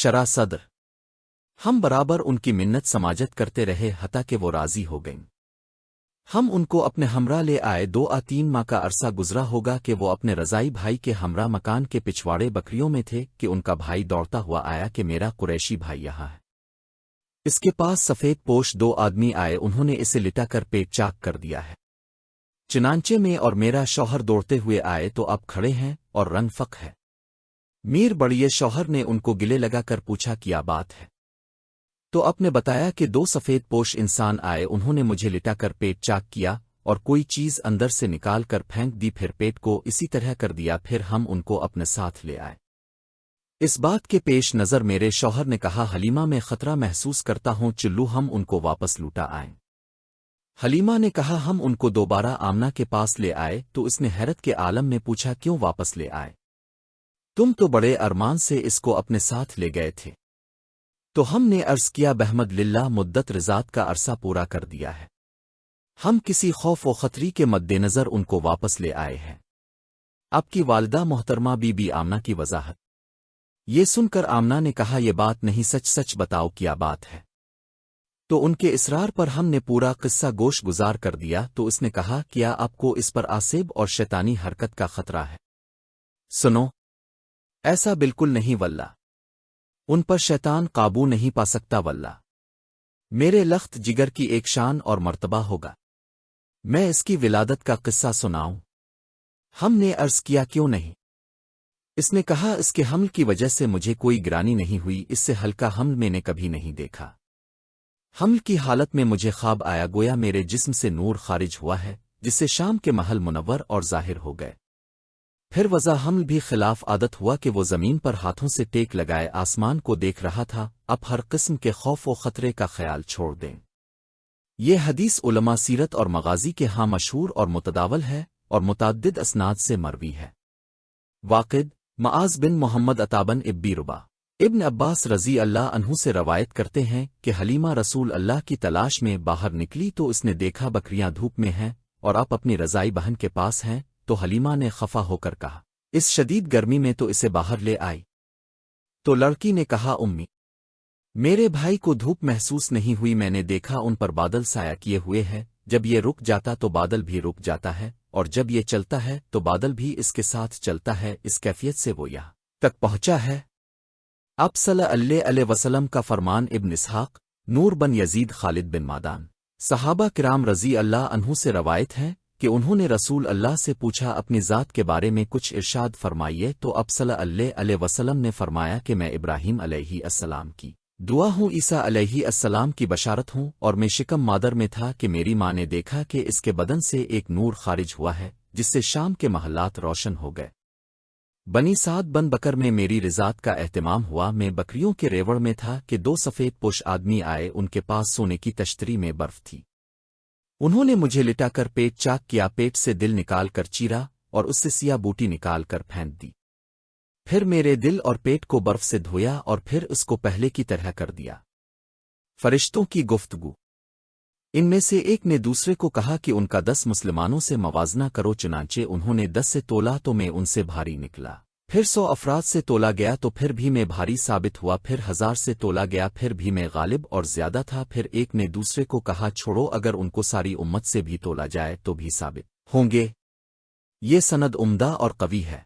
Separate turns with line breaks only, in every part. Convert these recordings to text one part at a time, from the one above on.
شرح صدر ہم برابر ان کی منت سماجت کرتے رہے حتیٰ کہ وہ راضی ہو گئیں۔ ہم ان کو اپنے ہمراہ لے آئے 2 ماہ کا عرصہ گزرا ہوگا کہ وہ اپنے رضائی بھائی کے ہمراہ مکان کے پچھواڑے بکریوں میں تھے کہ ان کا بھائی دوڑتا ہوا آیا کہ میرا قریشی بھائی یہاں ہے۔ اس کے پاس سفید پوش 2 آدمی آئے، انہوں نے اسے لٹا کر پیٹ چاک کر دیا ہے۔ چنانچہ میں اور میرا شوہر دوڑتے ہوئے آئے تو اب کھڑے ہیں اور رنگ فق ہے۔ میر بڑیے شوہر نے ان کو گلے لگا کر پوچھا کیا بات ہے؟ تو آپ نے بتایا کہ 2 سفید پوش انسان آئے، انہوں نے مجھے لٹا کر پیٹ چاک کیا اور کوئی چیز اندر سے نکال کر پھینک دی، پھر پیٹ کو اسی طرح کر دیا، پھر ہم ان کو اپنے ساتھ لے آئے۔ اس بات کے پیش نظر میرے شوہر نے کہا حلیمہ میں خطرہ محسوس کرتا ہوں، چلو ہم ان کو واپس لوٹا آئیں۔ حلیمہ نے کہا ہم ان کو دوبارہ آمنہ کے پاس لے آئے تو اس نے حیرت کے عالم میں پوچھا کیوں واپس لے آئے؟ تم تو بڑے ارمان سے اس کو اپنے ساتھ لے گئے تھے۔ تو ہم نے عرض کیا بحمد للہ مدت رضات کا عرصہ پورا کر دیا ہے، ہم کسی خوف و خطری کے مد نظر ان کو واپس لے آئے ہیں۔ آپ کی والدہ محترمہ بی بی آمنہ کی وضاحت۔ یہ سن کر آمنہ نے کہا یہ بات نہیں، سچ سچ بتاؤ کیا بات ہے؟ تو ان کے اصرار پر ہم نے پورا قصہ گوش گزار کر دیا تو اس نے کہا کیا آپ کو اس پر آسیب اور شیطانی حرکت کا خطرہ ہے؟ سنو، ایسا بالکل نہیں واللہ، ان پر شیطان قابو نہیں پا سکتا واللہ، میرے لخت جگر کی ایک شان اور مرتبہ ہوگا۔ میں اس کی ولادت کا قصہ سناؤں؟ ہم نے عرض کیا کیوں نہیں؟ اس نے کہا اس کے حمل کی وجہ سے مجھے کوئی گرانی نہیں ہوئی، اس سے ہلکا حمل میں نے کبھی نہیں دیکھا۔ حمل کی حالت میں مجھے خواب آیا گویا میرے جسم سے نور خارج ہوا ہے جس سے شام کے محل منور اور ظاہر ہو گئے۔ پھر وضع حمل بھی خلاف عادت ہوا کہ وہ زمین پر ہاتھوں سے ٹیک لگائے آسمان کو دیکھ رہا تھا، اب ہر قسم کے خوف و خطرے کا خیال چھوڑ دیں۔ یہ حدیث علماء سیرت اور مغازی کے ہاں مشہور اور متداول ہے اور متعدد اسناد سے مروی ہے۔ واقد معاذ بن محمد عطابن ابی ربا ابن عباس رضی اللہ عنہ سے روایت کرتے ہیں کہ حلیمہ رسول اللہ کی تلاش میں باہر نکلی تو اس نے دیکھا بکریاں دھوپ میں ہیں اور آپ اپنی رضائی بہن کے پاس ہیں، تو حلیمہ نے خفا ہو کر کہا اس شدید گرمی میں تو اسے باہر لے آئی۔ تو لڑکی نے کہا امی، میرے بھائی کو دھوپ محسوس نہیں ہوئی، میں نے دیکھا ان پر بادل سایہ کیے ہوئے ہے، جب یہ رک جاتا تو بادل بھی رک جاتا ہے اور جب یہ چلتا ہے تو بادل بھی اس کے ساتھ چلتا ہے، اس کیفیت سے وہ یہاں تک پہنچا ہے۔ آپ صلی اللہ علیہ وسلم کا فرمان۔ ابن اسحاق نور بن یزید خالد بن مادان صحابہ کرام رضی اللہ عنہ سے روایت ہے کہ انہوں نے رسول اللہ سے پوچھا اپنی ذات کے بارے میں کچھ ارشاد فرمائیے، تو آپ صلی اللہ علیہ وسلم نے فرمایا کہ میں ابراہیم علیہ السلام کی دعا ہوں، عیسیٰ علیہ السلام کی بشارت ہوں، اور میں شکم مادر میں تھا کہ میری ماں نے دیکھا کہ اس کے بدن سے ایک نور خارج ہوا ہے جس سے شام کے محلات روشن ہو گئے۔ بنی سعد بن بکر میں میری رضاعت کا اہتمام ہوا، میں بکریوں کے ریوڑ میں تھا کہ 2 سفید پوش آدمی آئے، ان کے پاس سونے کی تشتری میں برف تھی۔ انہوں نے مجھے لٹا کر پیٹ چاک کیا، پیٹ سے دل نکال کر چیرا اور اس سے سیاہ بوٹی نکال کر پھینک دی، پھر میرے دل اور پیٹ کو برف سے دھویا اور پھر اس کو پہلے کی طرح کر دیا۔ فرشتوں کی گفتگو۔ ان میں سے ایک نے دوسرے کو کہا کہ ان کا 10 مسلمانوں سے موازنہ کرو، چنانچہ انہوں نے 10 سے تولا تو میں ان سے بھاری نکلا، پھر 100 افراد سے تولا گیا تو پھر بھی میں بھاری ثابت ہوا، پھر 1000 سے تولا گیا پھر بھی میں غالب اور زیادہ تھا، پھر ایک نے دوسرے کو کہا چھوڑو اگر ان کو ساری امت سے بھی تولا جائے تو بھی ثابت ہوں گے۔ یہ سند عمدہ اور قوی ہے۔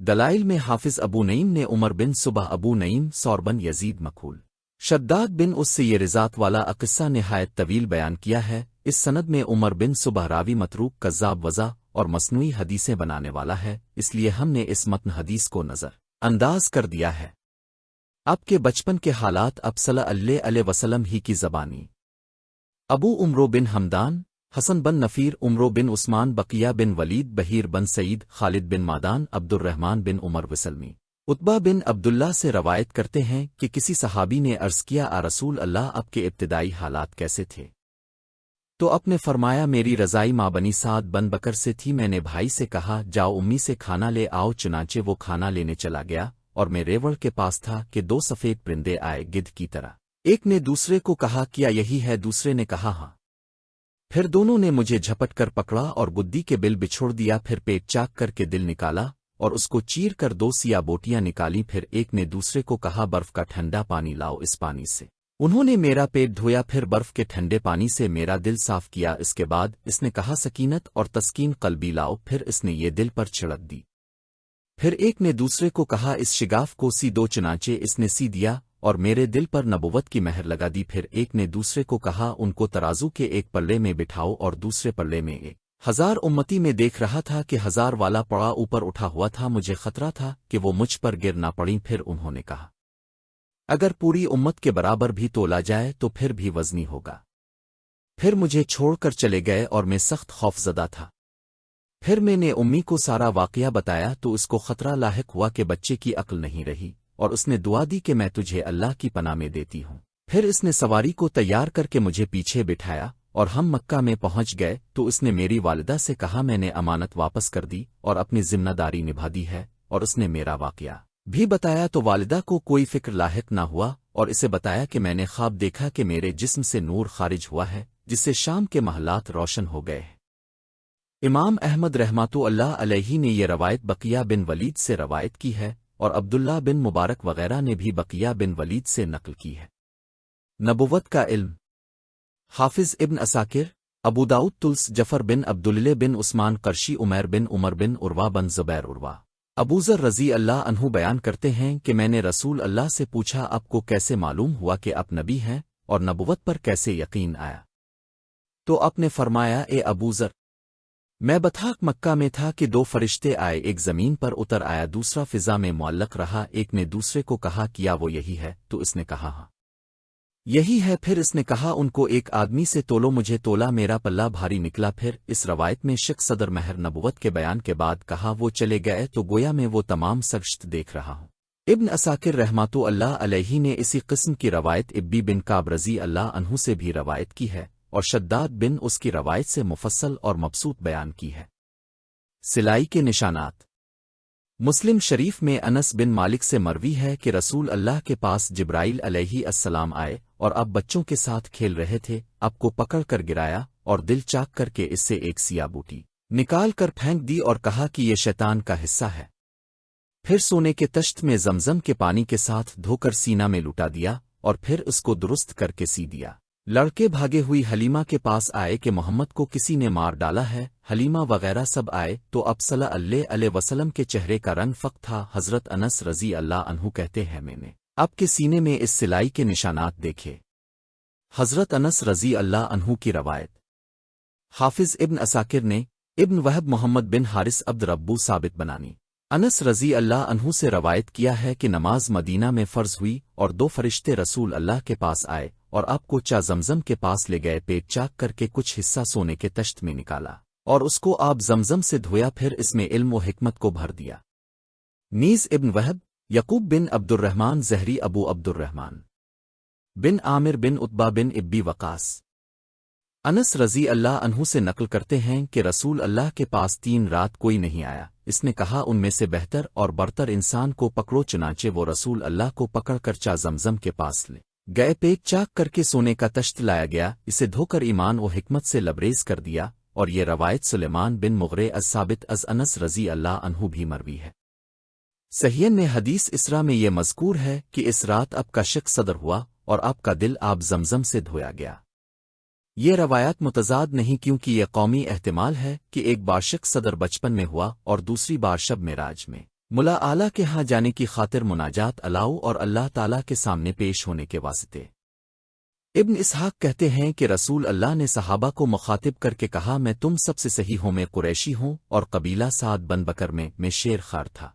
دلائل میں حافظ ابو نعیم نے عمر بن صبح ابو نعیم ثور بن یزید مقول شداد بن اس سے یہ رضاعت والا قصہ نہایت طویل بیان کیا ہے۔ اس سند میں عمر بن صبح راوی متروک، کذاب، وضع اور مصنوعی حدیثیں بنانے والا ہے، اس لیے ہم نے اس متن حدیث کو نظر انداز کر دیا ہے۔ اب کے بچپن کے حالات اب صلی اللہ علیہ وسلم ہی کی زبانی۔ ابو عمرو بن حمدان، حسن بن نفیر، عمرو بن عثمان، بقیہ بن ولید، بہیر بن سعید، خالد بن مادان، عبد الرحمن بن عمر وسلمی، عتبہ بن عبداللہ سے روایت کرتے ہیں کہ کسی صحابی نے عرض کیا رسول اللہ اب کے ابتدائی حالات کیسے تھے؟ تو آپ نے فرمایا میری رضائی ماں بنی سعد بن بکر سے تھی، میں نے بھائی سے کہا جاؤ امی سے کھانا لے آؤ، چنانچہ وہ کھانا لینے چلا گیا اور میں ریوڑ کے پاس تھا کہ 2 سفید پرندے آئے گدھ کی طرح، ایک نے دوسرے کو کہا کیا یہی ہے؟ دوسرے نے کہا ہاں، پھر دونوں نے مجھے جھپٹ کر پکڑا اور گدی کے بل بچھوڑ دیا، پھر پیٹ چاک کر کے دل نکالا اور اس کو چیر کر 2 سیاہ بوٹیاں نکالی، پھر ایک نے دوسرے کو کہا برف کا ٹھنڈا پانی لاؤ، اس پانی سے انہوں نے میرا پیٹ دھویا، پھر برف کے ٹھنڈے پانی سے میرا دل صاف کیا، اس کے بعد اس نے کہا سکینت اور تسکین قلبی لاؤ، پھر اس نے یہ دل پر چھڑک دی۔ پھر ایک نے دوسرے کو کہا اس شگاف کو سی دو، چنانچہ اس نے سی دیا اور میرے دل پر نبوت کی مہر لگا دی۔ پھر ایک نے دوسرے کو کہا ان کو ترازو کے ایک پلے میں بٹھاؤ اور دوسرے پلے میں 1000 امتی میں دیکھ رہا تھا کہ 1000 والا پڑا اوپر اٹھا ہوا تھا، مجھے خطرہ تھا کہ وہ مجھ پر گر نہ پڑیں۔ پھر انہوں نے کہا اگر پوری امت کے برابر بھی تولا جائے تو پھر بھی وزنی ہوگا۔ پھر مجھے چھوڑ کر چلے گئے اور میں سخت خوف زدہ تھا۔ پھر میں نے امی کو سارا واقعہ بتایا تو اس کو خطرہ لاحق ہوا کہ بچے کی عقل نہیں رہی، اور اس نے دعا دی کہ میں تجھے اللہ کی پناہ میں دیتی ہوں۔ پھر اس نے سواری کو تیار کر کے مجھے پیچھے بٹھایا اور ہم مکہ میں پہنچ گئے تو اس نے میری والدہ سے کہا میں نے امانت واپس کر دی اور اپنی ذمہ داری نبھا دی ہے، اور اس نے میرا واقعہ بھی بتایا تو والدہ کو کوئی فکر لاحق نہ ہوا، اور اسے بتایا کہ میں نے خواب دیکھا کہ میرے جسم سے نور خارج ہوا ہے جس سے شام کے محلات روشن ہو گئے ہیں۔ امام احمد رحمۃ اللہ علیہ نے یہ روایت بقیہ بن ولید سے روایت کی ہے، اور عبداللہ بن مبارک وغیرہ نے بھی بقیہ بن ولید سے نقل کی ہے۔ نبوت کا علم۔ حافظ ابن عساکر، ابو داؤد طلس، جفر بن عبداللہ بن عثمان قرشی، عمیر بن عمر بن عروہ بن زبیر عروہ ابو ذر رضی اللہ عنہ بیان کرتے ہیں کہ میں نے رسول اللہ سے پوچھا آپ کو کیسے معلوم ہوا کہ آپ نبی ہیں اور نبوت پر کیسے یقین آیا؟ تو آپ نے فرمایا اے ابو ذر، میں بطحاق مکہ میں تھا کہ 2 فرشتے آئے، ایک زمین پر اتر آیا، دوسرا فضا میں معلق رہا، ایک نے دوسرے کو کہا کیا وہ یہی ہے؟ تو اس نے کہا ہاں یہی ہے۔ پھر اس نے کہا ان کو ایک آدمی سے تولو، مجھے تولا، میرا پلہ بھاری نکلا۔ پھر اس روایت میں شک صدر مہر نبوت کے بیان کے بعد کہا وہ چلے گئے تو گویا میں وہ تمام سرشت دیکھ رہا ہوں۔ ابن عساکر رحمۃ اللہ علیہ نے اسی قسم کی روایت ابی بن کعب رضی اللہ عنہ سے بھی روایت کی ہے، اور شداد بن اس کی روایت سے مفصل اور مبسوط بیان کی ہے۔ سلائی کے نشانات۔ مسلم شریف میں انس بن مالک سے مروی ہے کہ رسول اللہ کے پاس جبرائیل علیہ السلام آئے اور اب بچوں کے ساتھ کھیل رہے تھے، اب کو پکڑ کر گرایا اور دل چاک کر کے اس سے ایک سیاہ بوٹی نکال کر پھینک دی اور کہا کہ یہ شیطان کا حصہ ہے۔ پھر سونے کے تشت میں زمزم کے پانی کے ساتھ دھو کر سینہ میں لٹا دیا اور پھر اس کو درست کر کے سی دیا۔ لڑکے بھاگے ہوئی حلیمہ کے پاس آئے کہ محمد کو کسی نے مار ڈالا ہے، حلیمہ وغیرہ سب آئے تو اب صلی اللہ علیہ وسلم کے چہرے کا رنگ فق تھا۔ حضرت انس رضی اللہ عنہ کہتے ہیں میں نے اب کے سینے میں اس سلائی کے نشانات دیکھے۔ حضرت انس رضی اللہ عنہ کی روایت۔ حافظ ابن عساکر نے ابن وہب محمد بن حارث عبد ربو ثابت بنانی انس رضی اللہ عنہ سے روایت کیا ہے کہ نماز مدینہ میں فرض ہوئی اور 2 فرشتے رسول اللہ کے پاس آئے اور آپ کو چا زمزم کے پاس لے گئے، پیٹ چاک کر کے کچھ حصہ سونے کے تشت میں نکالا اور اس کو آپ زمزم سے دھویا، پھر اس میں علم و حکمت کو بھر دیا۔ نیز ابن وہب، یعقوب بن عبد الرحمن زہری، ابو عبد الرحمن بن عامر بن عتبہ بن ابی وقاص انس رضی اللہ عنہ سے نقل کرتے ہیں کہ رسول اللہ کے پاس 3 رات کوئی نہیں آیا۔ اس نے کہا ان میں سے بہتر اور برتر انسان کو پکڑو، چنانچہ وہ رسول اللہ کو پکڑ کر چا زمزم کے پاس لے گئے، پیٹ چاک کر کے سونے کا تشت لایا گیا، اسے دھو کر ایمان و حکمت سے لبریز کر دیا، اور یہ روایت سلیمان بن مغرے از ثابت از انس رضی اللہ عنہ بھی مروی ہے۔ صحیحین میں حدیث اسرا میں یہ مذکور ہے کہ اس رات آپ کا شک صدر ہوا اور آپ کا دل آپ زمزم سے دھویا گیا۔ یہ روایات متضاد نہیں کیونکہ یہ قومی احتمال ہے کہ ایک بار شک صدر بچپن میں ہوا اور دوسری بار شب معراج میں ملا اعلیٰ کے ہاں جانے کی خاطر مناجات الاؤ اور اللہ تعالیٰ کے سامنے پیش ہونے کے واسطے۔ ابن اسحاق کہتے ہیں کہ رسول اللہ نے صحابہ کو مخاطب کر کے کہا میں تم سب سے صحیح ہوں، میں قریشی ہوں اور قبیلہ سعد بن بکر میں شیر خار تھا۔